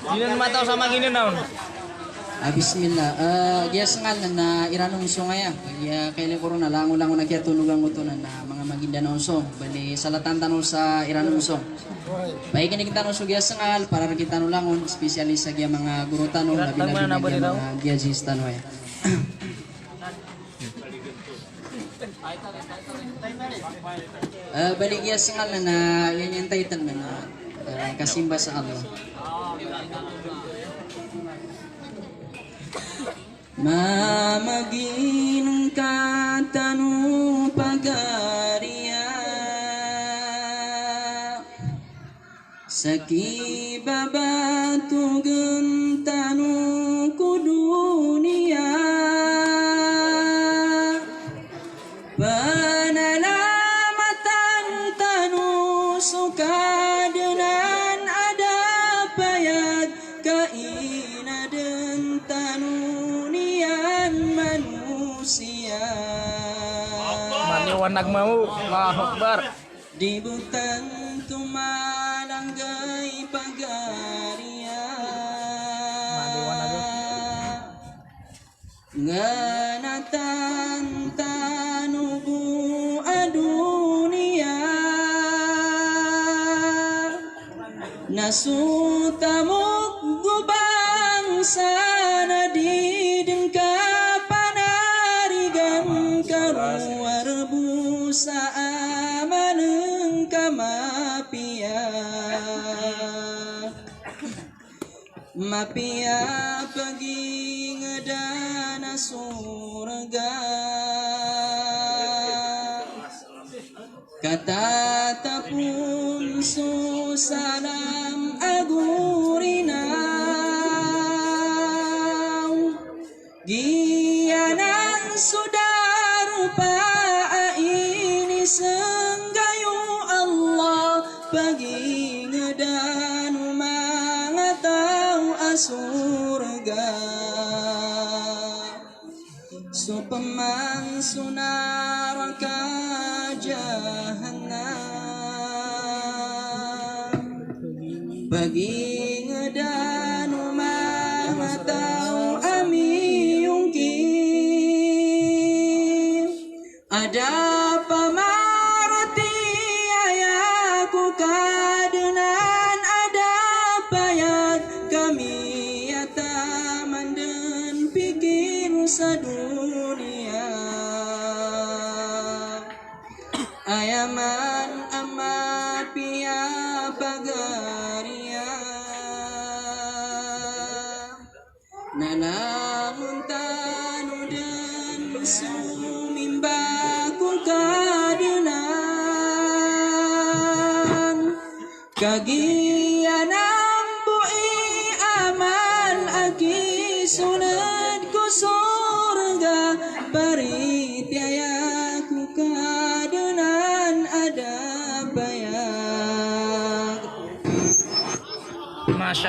Gini matau sama gini naon. Bismillah. Dia sengal na iranong sungaya. Ya kailan corona lango-lango na kaya tulugang mo na mga maginda na usong. Bali salatan tanong sa iranong usong. Baik ini kita nusog ya sengal para kita nulangon spesialis sa mga guru tanong labi-labi na mga giazis tanong ya. Balik ya sengal na yan yung title na kasimba sa Allah. Mamagin ka tanu pagaria Saki babatu gentanu ku dunia Penelamatan tanu suka dengan ada payat kaina dan tanu manusia Maniwan nagmau, Allahu Akbar. di butan tumalanggai pagaria nganatan tanubu adunia nasutamuk gubang sana di dengkapan karuar busa amaneng kamapia mapia pergi ngedana surga kata tapun susalam agurina gianan sudah rupa ini senggayu Allah bagi ngedanu mangatau asurga supemang sunaraka jahannam bagi ngedanu mangatau ada pamarti ayaku kadenan ada payat kami yataman dan pikir sadunia ayaman amapia pagaria nalamun tanu dan sumimba kagian ambui aman aki sunat ku surga paritiaya ku kadenan ada bayak. Masya